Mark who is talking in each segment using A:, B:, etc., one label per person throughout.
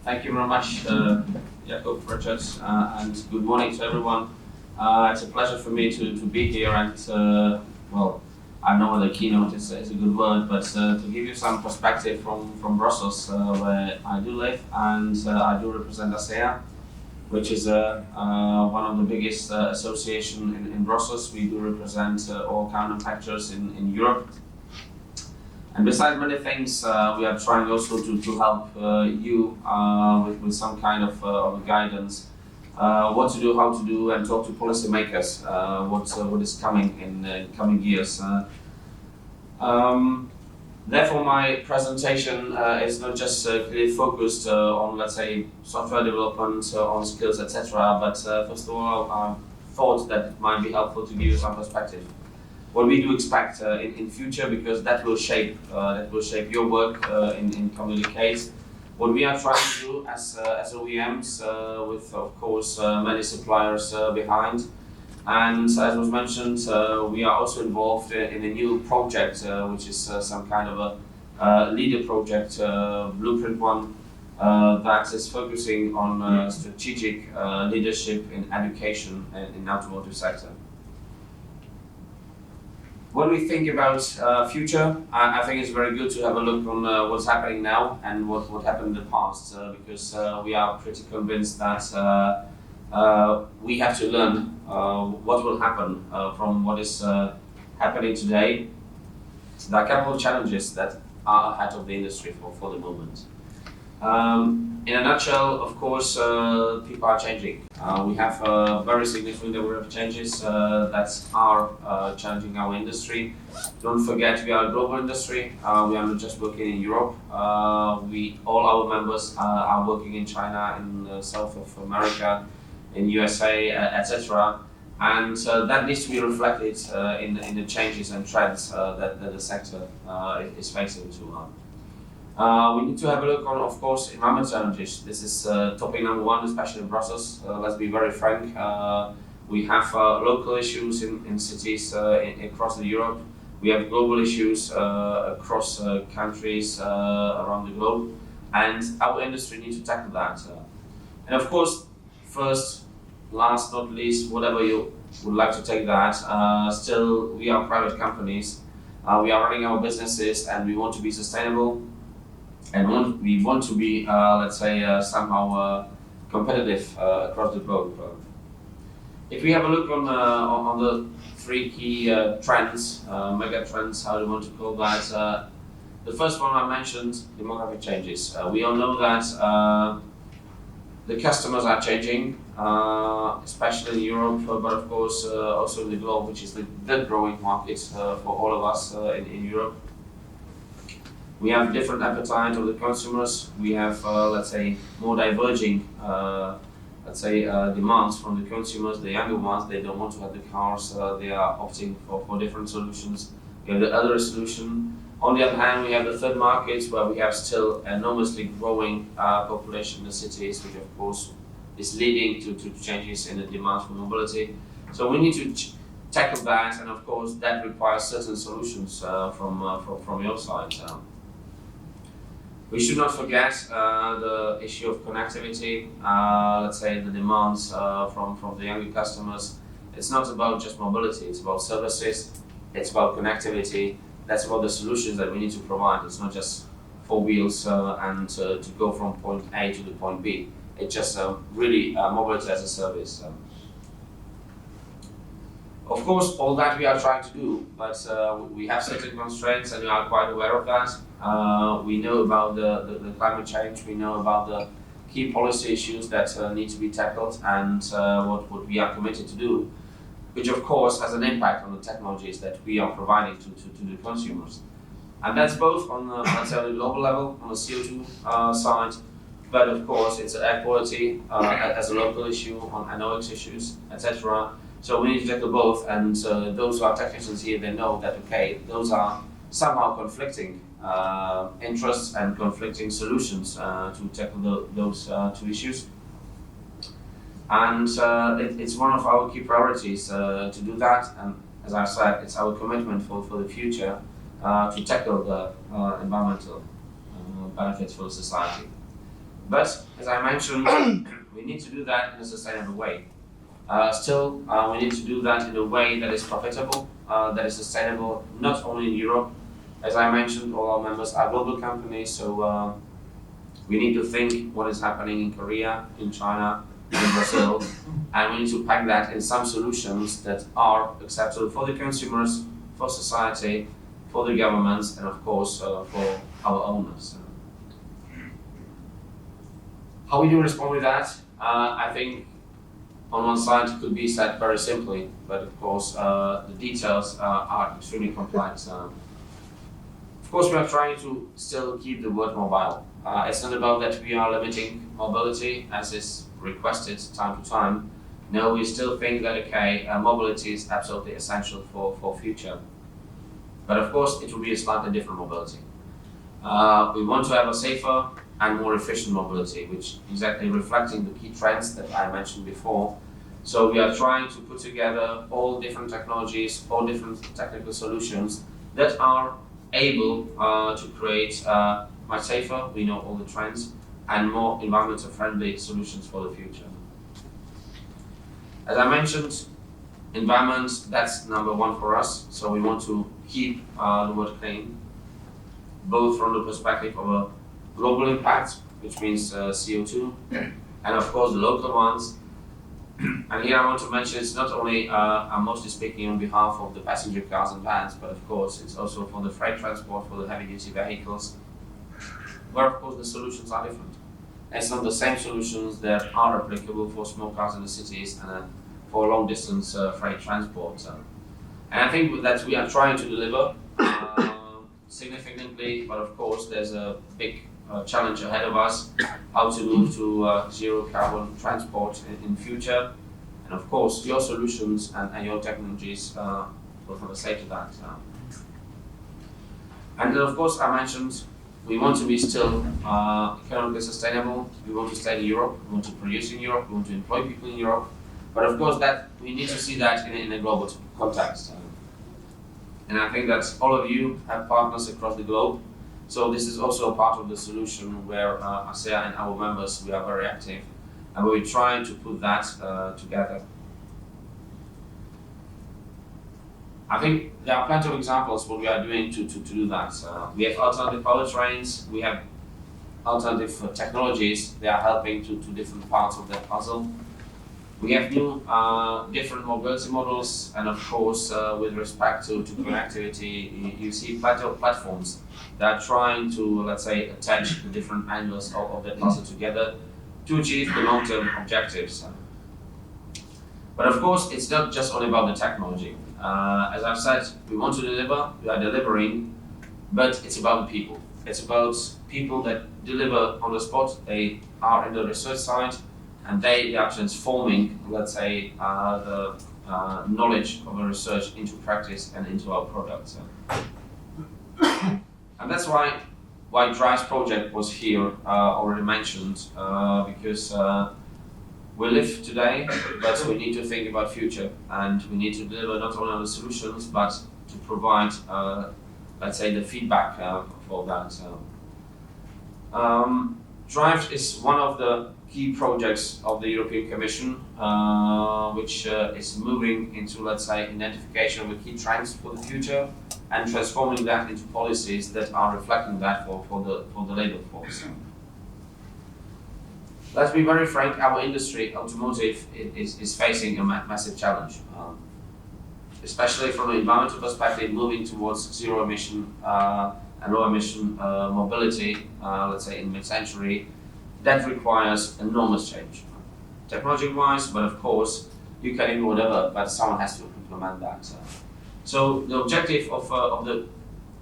A: Thank you very much, Jacob, Richard, and good morning to everyone. It's a pleasure for me to be here and, well, I know the keynote is a good word, but to give you some perspective from Brussels, where I do live, and I do represent ASEA, which is one of the biggest association in Brussels. We do represent all car manufacturers in Europe. And besides many things, we are trying also to help you with some kind of guidance, what to do, how to do, and talk to policymakers, what is coming in coming years. Therefore, my presentation is not just clearly focused on, let's say, software development, on skills, etc. But first of all, I thought that it might be helpful to give you some perspective. What we do expect in future, because that will shape your work in Communicate. What we are trying to do as OEMs, with of course many suppliers behind, and as was mentioned, we are also involved in a new project, which is some kind of a leader project, blueprint one, that is focusing on strategic leadership in education in the automotive sector. When we think about future, I think it's very good to have a look on what's happening now and what happened in the past, because we are pretty convinced that we have to learn what will happen from what is happening today. There are a couple of challenges that are ahead of the industry for the moment. In a nutshell, of course, people are changing. We have a very significant number of changes that are challenging our industry. Don't forget, we are a global industry. We are not just working in Europe. All our members are working in China, in South of America, in USA, etc. And that needs to be reflected in the changes and trends that the sector is facing too. We need to have a look on, of course, environment challenges. This is topic number one, especially in Brussels. Let's be very frank. We have local issues in cities across Europe. We have global issues across countries around the globe, and our industry needs to tackle that. And of course, first, last not least, whatever you would like to take that, still we are private companies. We are running our businesses, and we want to be sustainable. And we want to be, let's say, somehow competitive across the globe. If we have a look on the three key trends, mega trends, how do you want to call that? The first one I mentioned, demographic changes. We all know that the customers are changing, especially in Europe, but of course also in the globe, which is the growing market for all of us in Europe. We have different appetite of the consumers. We have, let's say, more diverging, demands from the consumers. The younger ones, they don't want to have the cars. They are opting for different solutions. We have the elderly solution. On the other hand, we have the third market, where we have still enormously growing population in the cities, which of course is leading to changes in the demand for mobility. So we need to tackle that, and of course that requires certain solutions from your side. We should not forget the issue of connectivity, let's say the demands from the younger customers. It's not about just mobility, it's about services, it's about connectivity, that's about the solutions that we need to provide. It's not just 4 wheels and to go from point A to the point B. It's just really mobility as a service. Of course, all that we are trying to do, but we have certain constraints, and we are quite aware of that. We know about the climate change, we know about the key policy issues that need to be tackled, and what we are committed to do, which of course has an impact on the technologies that we are providing to the consumers. And that's both on the, let's say, on the global level, on the CO2 side, but of course it's air quality as a local issue, on NOx issues, etc. So we need to tackle both, and those who are technicians here, they know that, okay, those are somehow conflicting interests and conflicting solutions to tackle those two issues. And it's one of our key priorities to do that, and as I said, it's our commitment for the future to tackle the environmental benefits for society. But as I mentioned, we need to do that in a sustainable way. We need to do that in a way that is profitable, that is sustainable, not only in Europe. As I mentioned, all our members are global companies, so we need to think what is happening in Korea, in China, in Brazil, and we need to pack that in some solutions that are acceptable for the consumers, for society, for the governments, and of course for our owners. How we do respond with that? I think on one side it could be said very simply, but of course the details are extremely complex. Of course, we are trying to still keep the word mobile. It's not about that we are limiting mobility as is requested time to time. No, we still think that mobility is absolutely essential for future. But of course, it will be a slightly different mobility. We want to have a safer and more efficient mobility, which exactly reflecting the key trends that I mentioned before. So we are trying to put together all different technologies, all different technical solutions that are able to create much safer, we know all the trends, and more environmental friendly solutions for the future. As I mentioned, environment, that's number one for us, so we want to keep the world clean, both from the perspective of a global impact, which means CO2, and of course the local ones. And here I want to mention it's not only, I'm mostly speaking on behalf of the passenger cars and vans, but of course it's also for the freight transport, for the heavy duty vehicles, where of course the solutions are different. It's not the same solutions that are applicable for small cars in the cities and for long distance freight transport. And I think that we are trying to deliver significantly, but of course there's a big challenge ahead of us, how to move to zero carbon transport in future. And of course your solutions and your technologies will have a say to that. And then of course I mentioned we want to be still economically sustainable, we want to stay in Europe, we want to produce in Europe, we want to employ people in Europe, but of course that we need to see that in a global context. And I think that all of you have partners across the globe. So this is also a part of the solution where ASEA and our members, we are very active and we're trying to put that together. I think there are plenty of examples what we are doing to do that. We have alternative powertrains, we have alternative technologies, they are helping to different parts of that puzzle. We have new different mobility models, and of course with respect to connectivity, you see plenty of platforms that are trying to, let's say, attach the different angles of that puzzle together to achieve the long-term objectives. But of course, it's not just only about the technology. As I've said, we want to deliver, we are delivering, but it's about people. It's about people that deliver on the spot, they are in the research side, and they are transforming, let's say, the knowledge of the research into practice and into our products. And that's why Drive's project was here already mentioned, because we live today, but we need to think about future, and we need to deliver not only on the solutions, but to provide, let's say, the feedback for that. Drive is one of the key projects of the European Commission, which is moving into, let's say, identification of the key trends for the future and transforming that into policies that are reflecting that for the labor force. Let's be very frank, our industry, automotive, is facing a massive challenge, especially from an environmental perspective, moving towards zero emission and low emission mobility, let's say in mid-century. That requires enormous change, technology-wise, but of course you can do whatever, but someone has to implement that. So the objective of the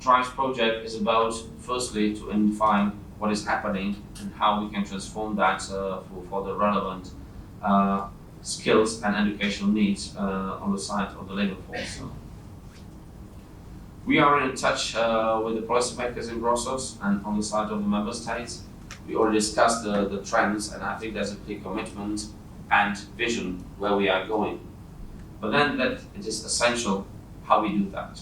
A: Drive project is about, firstly, to identify what is happening and how we can transform that for the relevant skills and educational needs on the side of the labor force. We are in touch with the policymakers in Brussels and on the side of the member states. We already discussed the trends, and I think there's a clear commitment and vision where we are going. But then that it is essential how we do that.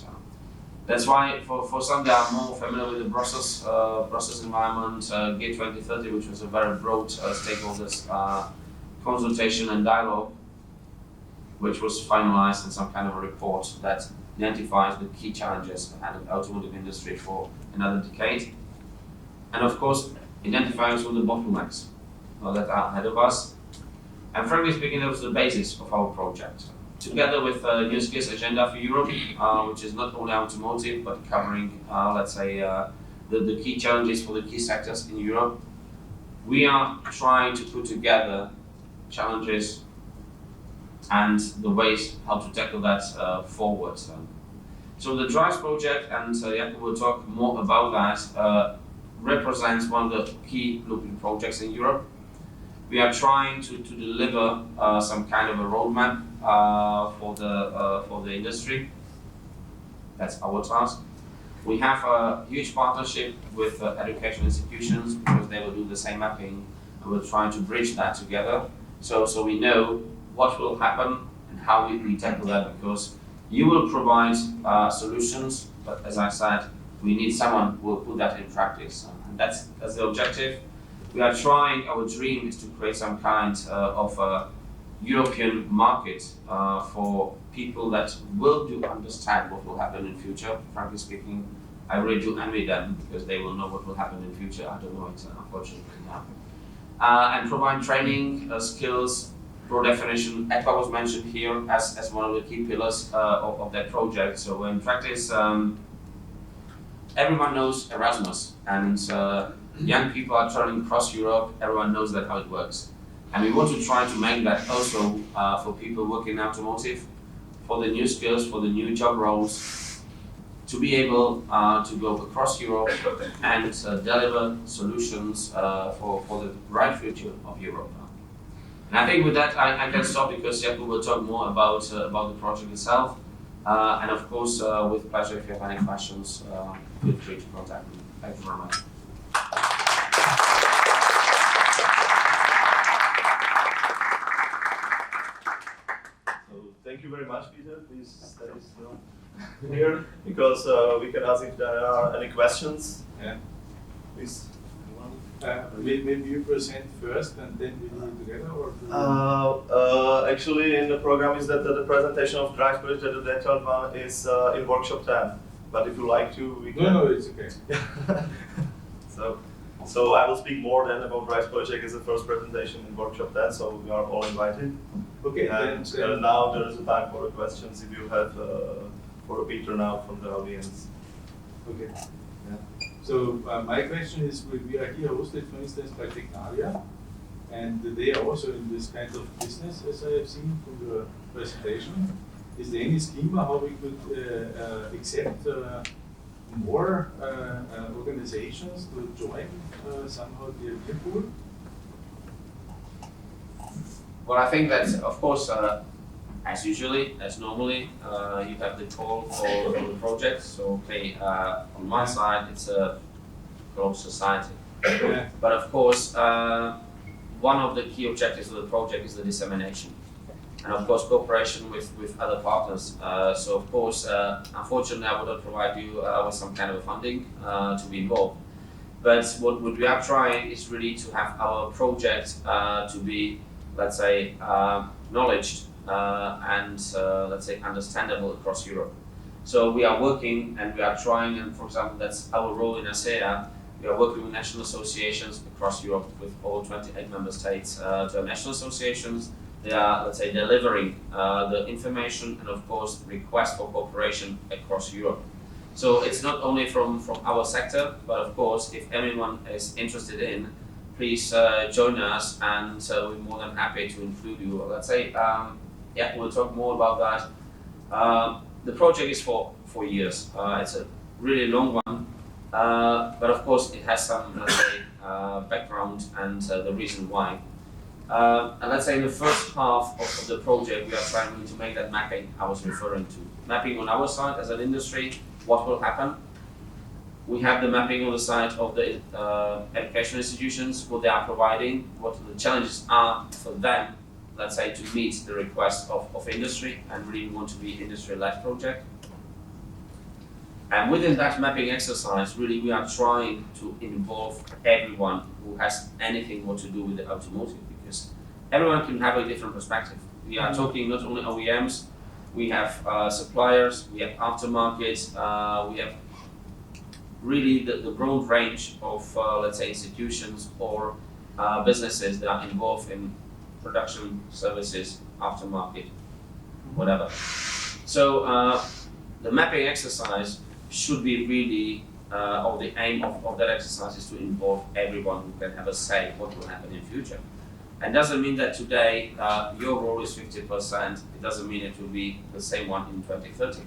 A: That's why for some they are more familiar with the Brussels environment, G 2030, which was a very broad stakeholders consultation and dialogue, which was finalized in some kind of a report that identifies the key challenges in the automotive industry for another decade. And of course, identifying some of the bottlenecks that are ahead of us. And frankly speaking, that was the basis of our project. Together with the New Skills Agenda for Europe, which is not only automotive, but covering, the key challenges for the key sectors in Europe, we are trying to put together challenges and the ways how to tackle that forward. So the DRIVES project, and Jakub will talk more about that, represents one of the key blueprint projects in Europe. We are trying to deliver some kind of a roadmap for the industry. That's our task. We have a huge partnership with education institutions because they will do the same mapping, and we're trying to bridge that together. So we know what will happen and how we tackle that, because you will provide solutions, but as I said, we need someone who will put that in practice, and that's the objective. We are trying, our dream is to create some kind of a European market for people that will do understand what will happen in future. Frankly speaking, I really do envy them because they will know what will happen in future. I don't know it, unfortunately, now. And provide training, skills, pro definition. EPA was mentioned here as one of the key pillars of that project. So in practice, everyone knows Erasmus, and young people are traveling across Europe. Everyone knows that how it works. And we want to try to make that also for people working in automotive, for the new skills, for the new job roles, to be able to go across Europe and deliver solutions for the bright future of Europe. And I think with that I can stop because Jakub will talk more about the project itself. And of course, with pleasure, if you have any questions, feel free to contact me. Thank you very much.
B: Thank you very much, Peter. Please stay still here because we can ask if there are any questions.
C: Yeah.
B: Please.
C: Maybe you present first and then we do it together, or?
B: Actually, in the program is that the presentation of DRIVES project, the detailed one, is in workshop 10. But if you like to, we can.
C: No, it's okay.
B: So I will speak more then about DRIVES project as the first presentation in workshop 10. So we are all invited.
C: Okay.
B: And
C: then
B: now there is a time for the questions if you have for Peter now from the audience.
C: Okay.
B: Yeah.
C: So my question is, we are here hosted, for instance, by Technalia, and they are also in this kind of business, as I have seen from the presentation. Is there any schema how we could accept more organizations to join somehow the European pool?
A: Well, I think that, of course, as usually, as normally, you have the call for the project. So, okay, on one side, it's a closed society.
C: Yeah.
A: But of course, one of the key objectives of the project is the dissemination. And of course, cooperation with other partners. So of course, unfortunately, I would not provide you with some kind of funding to be involved. But what we are trying is really to have our project to be, let's say, acknowledged and let's say understandable across Europe. So we are working and we are trying, and for example, that's our role in ASEA. We are working with national associations across Europe with all 28 member states to national associations. They are, let's say, delivering the information and of course request for cooperation across Europe. So it's not only from our sector, but of course, if anyone is interested in, please join us, and we're more than happy to include you. Let's say, yeah, we'll talk more about that. The project is for 4 years. It's a really long one, but of course it has some, let's say, background and the reason why. And let's say in the first half of the project, we are trying to make that mapping I was referring to. Mapping on our side as an industry, what will happen. We have the mapping on the side of the education institutions, what they are providing, what the challenges are for them, let's say, to meet the request of industry, and really want to be industry-led project. And within that mapping exercise, really we are trying to involve everyone who has anything what to do with the automotive, because everyone can have a different perspective. We are talking not only OEMs, we have suppliers, we have aftermarket, we have really the broad range of, let's say, institutions or businesses that are involved in production services, aftermarket, whatever. So the mapping exercise should be really, or the aim of that exercise is to involve everyone who can have a say what will happen in future. And doesn't mean that today your role is 50%, it doesn't mean it will be the same one in 2030.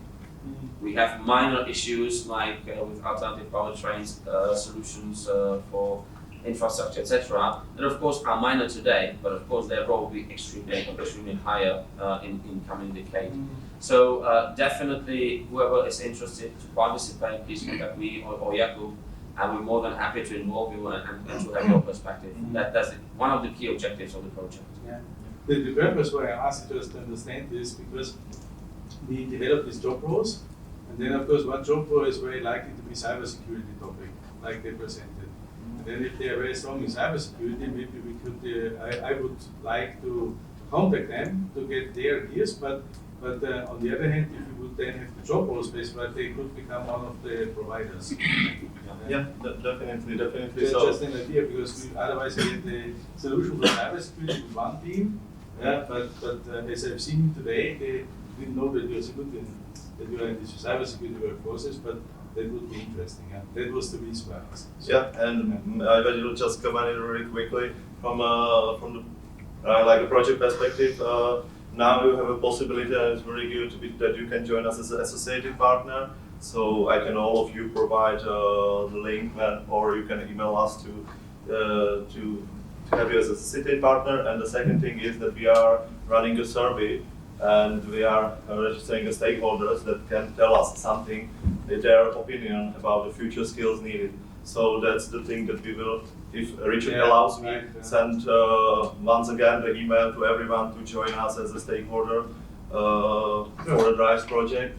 A: We have minor issues like with alternative powertrains, solutions for infrastructure, etc. that of course are minor today, but of course their role will be extremely higher in coming decade. So definitely whoever is interested to participate, please contact me or Jakub, and we're more than happy to involve you and to have your perspective. That's one of the key objectives of the project.
C: Yeah. The purpose why I asked you just to understand this, because we developed these job roles, and then of course one job role is very likely to be cybersecurity topic, like they presented. And then if they are very strong in cybersecurity, maybe we could, I would like to contact them to get their ideas, but on the other hand, if we would then have the job role space, right, they could become one of the providers.
B: Yeah, definitely.
C: Just an idea, because otherwise we get the solution for cybersecurity with one team, yeah, but as I've seen today, they didn't know that you're so good that you are in this cybersecurity work process, but that would be interesting. Yeah? That was the reason why I asked.
B: Yeah, and I will just comment it really quickly from the like a project perspective. Now you have a possibility, and it's very good that you can join us as an associated partner. So I can all of you provide the link, or you can email us to have you as an associated partner. And the second thing is that we are running a survey, and we are registering stakeholders that can tell us something, their opinion about the future skills needed. So that's the thing that we will, if Richard allows me, send once again the email to everyone to join us as a stakeholder for the DRIVES project.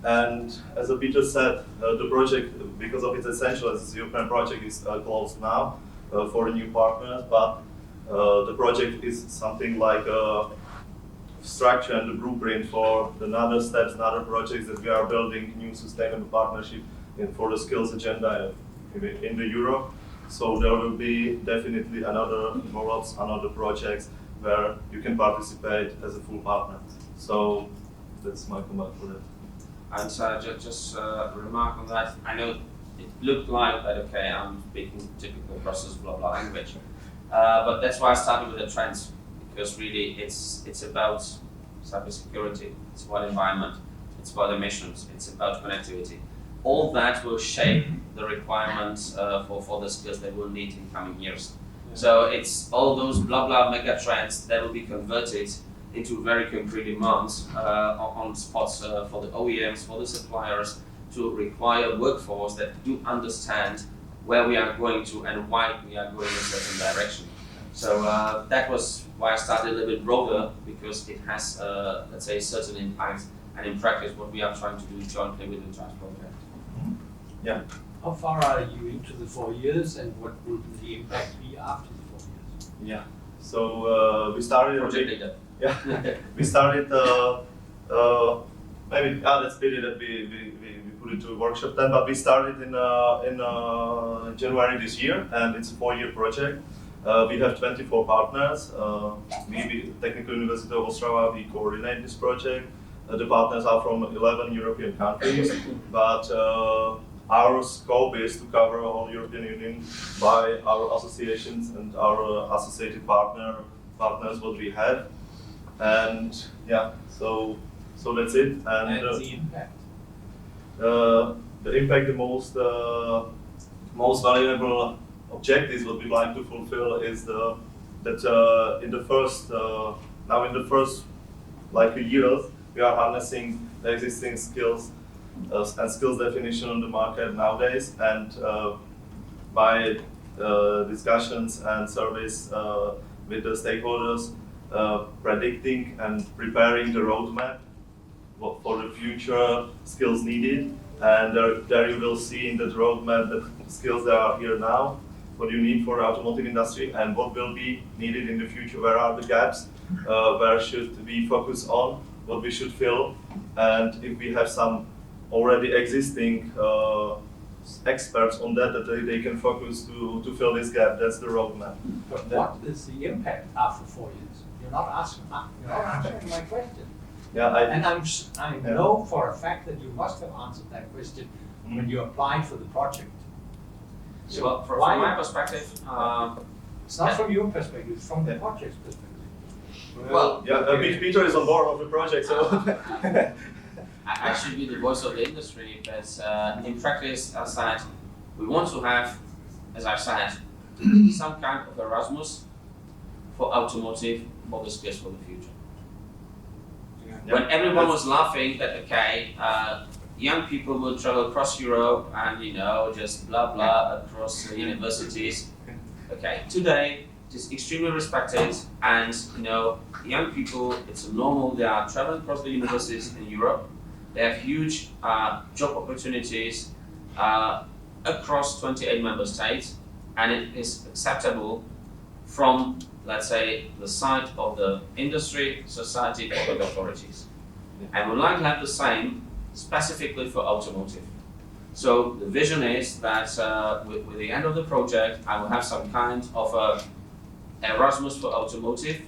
B: And as Petr said, the project, because of its essential as a European project, is closed now for the new partners, but the project is something like a structure and the blueprint for the other steps and other projects that we are building new sustainable partnership for the skills agenda in the Europe. So there will be definitely another develops, another projects where you can participate as a full partner. So that's my comment for that.
A: And just a remark on that. I know it looked like that, okay, I'm speaking typical Brussels blah blah language, but that's why I started with the trends, because really it's about cybersecurity, it's about environment, it's about emissions, it's about connectivity. All that will shape the requirements for the skills that we'll need in coming years. Yeah. So it's all those blah blah mega trends that will be converted into very concrete demands on spots for the OEMs, for the suppliers, to require workforce that do understand where we are going to and why we are going in a certain direction. So that was why I started a little bit broader, because it has, let's say, certain impact, and in practice what we are trying to do jointly with the DRIVES project.
B: Yeah.
D: How far are you into the 4 years, and what will the impact be after the 4 years?
B: Yeah. So we started.
A: Project leader.
B: Yeah. We started. Maybe let's pity that we put it to a workshop then. But we started in January this year, and it's a 4-year project. We have 24 partners. We, Technical University of Ostrava, we coordinate this project. The partners are from 11 European countries, but our scope is to cover all European Union by our associations and our associated partners what we have. And yeah, so that's it. And
D: the impact?
B: The impact, the most valuable objectives what we like to fulfill is that in the first like a year we are harnessing the existing skills and skills definition on the market nowadays, and by discussions and surveys with the stakeholders, predicting and preparing the roadmap for the future skills needed And there you will see in that roadmap the skills that are here now, what you need for the automotive industry, and what will be needed in the future. Where are the gaps? Where should we focus on? What we should fill? And if we have some already existing experts on that they can focus to fill this gap. That's the roadmap.
D: But what is the impact after 4 years? You're not answering my question.
B: Yeah,
D: And I know for a fact that you must have answered that question when you applied for the project.
A: So, well, from my perspective,
D: It's not from your perspective, it's from the project's perspective.
A: well,
B: Peter is on board of the project, so.
A: I should be the voice of the industry, but in practice, as I said, we want to have, as I said, some kind of Erasmus for automotive for the skills for the future.
C: Yeah.
A: When everyone was laughing that young people will travel across Europe and just blah blah across universities. Okay, today it is extremely respected, and young people, it's normal. They are traveling across the universities in Europe. They have huge job opportunities across 28 member states, and it is acceptable from, let's say, the side of the industry, society, public authorities. And we'd like to have the same specifically for automotive. So the vision is that with the end of the project, I will have some kind of a Erasmus for automotive,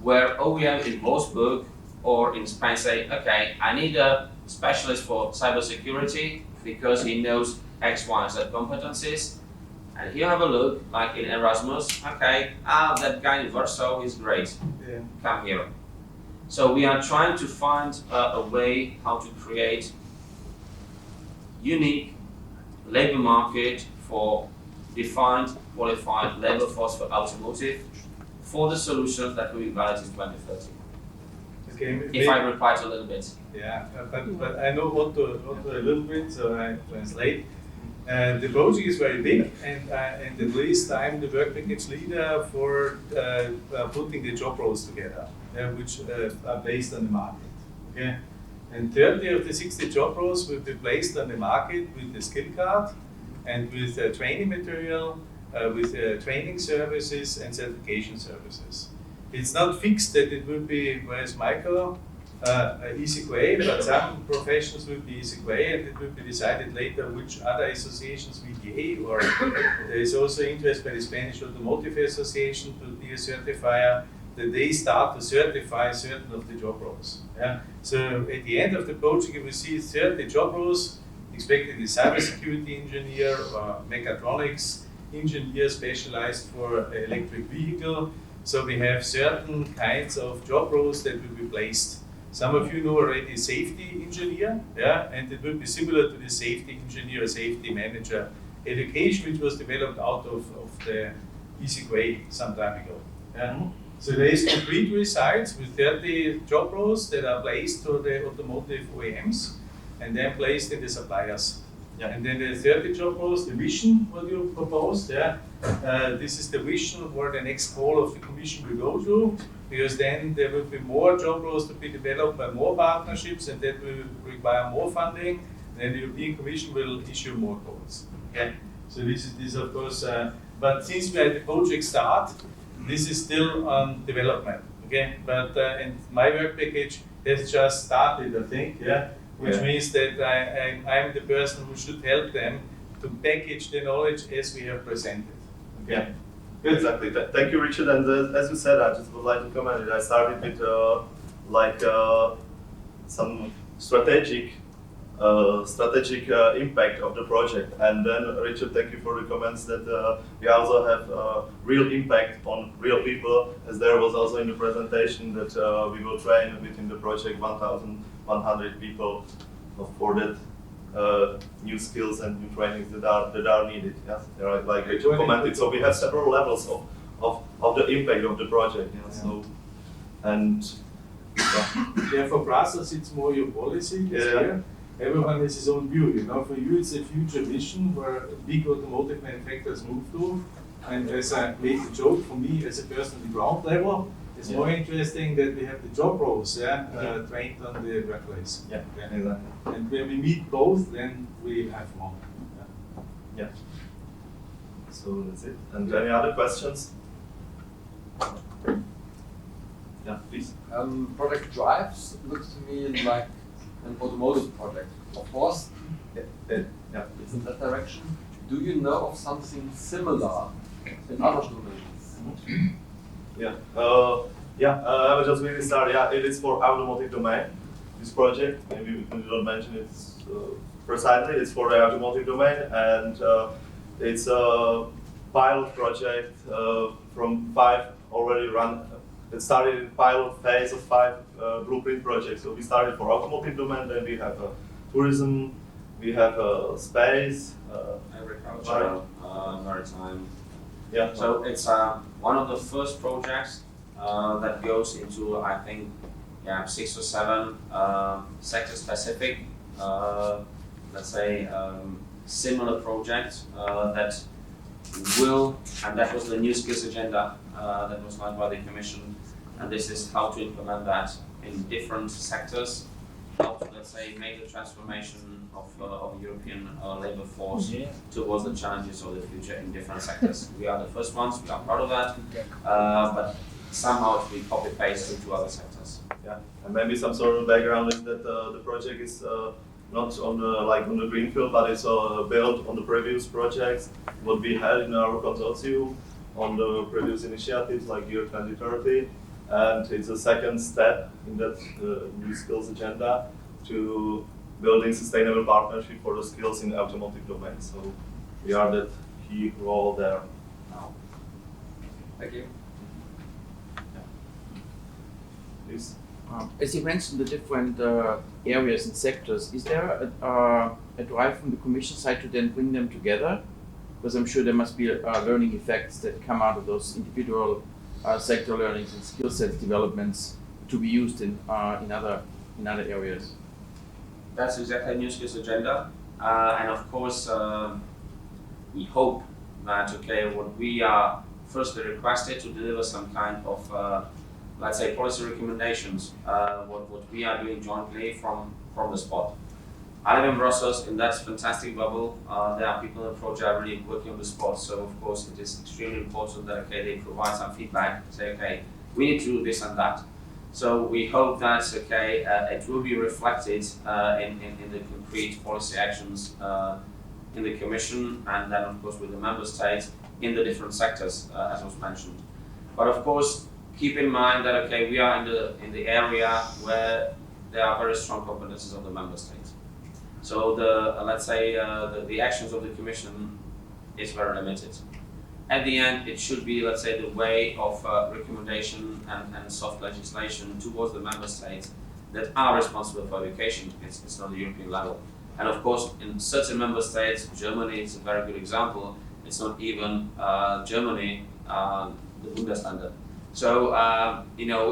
A: where OEM in Wolfsburg or in Spain say, okay, I need a specialist for cybersecurity because he knows X, Y, Z competencies. And here have a look, like in Erasmus, okay, that guy in Warsaw is great, come here. So we are trying to find a way how to create unique labor market for defined, qualified labor force for automotive for the solutions that will be valid in 2030.
C: Okay,
A: If I reply a little bit.
C: Yeah, but I know what to a little bit, so I translate. The project is very big, and at least I'm the work package leader for putting the job roles together, which are based on the market. Okay, and 30 of the 60 job roles will be placed on the market with the skill card and with training material, with training services and certification services. It's not fixed that it will be whereas micro. EasyQA, but some professions will be EasyQA, and it will be decided later which other associations VDA, or there is also interest by the Spanish Automotive Association to be a certifier, that they start to certify certain of the job roles. Yeah? So at the end of the project, you will see 30 job roles, expected a cybersecurity engineer or mechatronics engineer specialized for electric vehicle. So we have certain kinds of job roles that will be placed. Some of you know already safety engineer, yeah, and it will be similar to the safety engineer, safety manager education, which was developed out of the EasyQA some time ago. Yeah. So there is concrete results with 30 job roles that are placed to the automotive OEMs and then placed in the suppliers. Yeah. And then the 30 job roles, the vision, what you proposed, yeah, this is the vision where the next call of the Commission will go to, because then there will be more job roles to be developed by more partnerships, and that will require more funding, and then the European Commission will issue more calls. Okay? So this is of course, but since we are at the project start, this is still on development. Okay, but and my work package has just started, I think, yeah. Which means that I'm the person who should help them to package the knowledge as we have presented. Okay.
B: Yeah. Exactly. Thank you, Richard. And as you said, I just would like to comment it. I started with some strategic impact of the project, and then Richard, thank you for the comments that we also have real impact on real people, as there was also in the presentation that we will train within the project 1,100 people for that new skills and new trainings that are needed. Yes, like Richard commented. So we have several levels of the impact of the project. Yeah. So and
C: yeah, for Brussels it's more your policy. Here. Everyone has his own view. For you it's a future vision where big automotive manufacturers move to. And as I made the joke, for me as a person at the ground level, It's more interesting that we have the job roles, trained on the workplace.
B: Yeah, exactly.
C: And when we meet both, then we have one.
B: Yeah. So that's it. And any other questions? Yeah, please.
E: Project Drives looks to me like an automotive project. Of course,
B: Yeah.
E: it's in that direction. Do you know of something similar in other domains?
B: Yeah. I will just really start. Yeah, it is for automotive domain. This project, maybe we don't mention it precisely. It's for the automotive domain, and it's a pilot project from 5 already run. It started in pilot phase of 5 blueprint projects. So we started for automotive domain, then we have tourism, we have space,
A: Agriculture, maritime.
B: Yeah.
A: So it's one of the first projects that goes into, I think, 6 or 7 sector-specific, let's say, similar projects that will, and that was the new skills agenda that was led by the Commission, and this is how to implement that in different sectors, how to, let's say, make the transformation of European labor force towards the challenges of the future in different sectors. We are the first ones, we are proud of that, but somehow it will be copy-pasted to other sectors.
B: Yeah, and maybe some sort of background is that the project is not on the greenfield, but it's built on the previous projects what we had in our consortium on the previous initiatives like Year 2030, and it's a second step in that new skills agenda to building sustainable partnership for the skills in the automotive domain. So we are that key role there now.
E: Thank you.
B: Please.
F: As you mentioned the different areas and sectors, is there a drive from the Commission side to then bring them together? Because I'm sure there must be learning effects that come out of those individual sector learnings and skill set developments to be used in other areas.
A: That's exactly a new skills agenda, and of course we hope that what we are firstly requested to deliver some kind of let's say policy recommendations, what we are doing jointly from the spot. I live in Brussels, in that fantastic bubble. There are people in the project really working on the spot, so of course it is extremely important that they provide some feedback, say we need to do this and that. So we hope that it will be reflected in the concrete policy actions in the Commission, and then of course with the Member States in the different sectors, as was mentioned. But of course, keep in mind that we are in the area where there are very strong competences of the Member States. So the actions of the Commission is very limited. At the end, it should be, let's say, the way of recommendation and soft legislation towards the Member States that are responsible for education. It's not the European level. And of course, in certain Member States, Germany is a very good example. It's not even Germany, the Bundesländer. So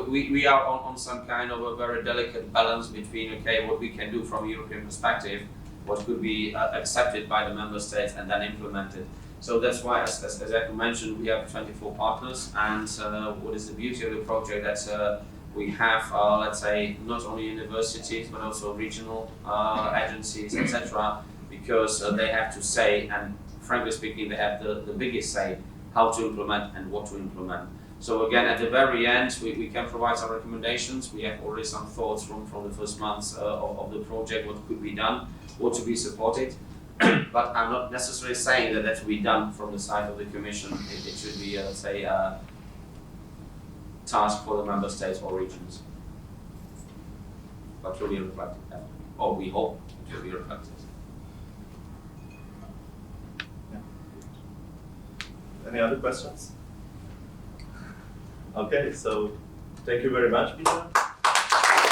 A: we are on some kind of a very delicate balance between what we can do from a European perspective, what could be accepted by the Member States and then implemented. So that's why, as I mentioned, we have 24 partners, and what is the beauty of the project that we have, let's say, not only universities but also regional agencies, etc., because they have to say, and frankly speaking, they have the biggest say how to implement and what to implement. So again, at the very end, we can provide some recommendations. We have already some thoughts from the first months of the project, what could be done, what to be supported. But I'm not necessarily saying that that will be done from the side of the Commission. It should be, let's say, a task for the Member States or regions. But will be reflected, or we hope it will be reflected.
B: Yeah. Any other questions? Okay, so thank you very much, Petr.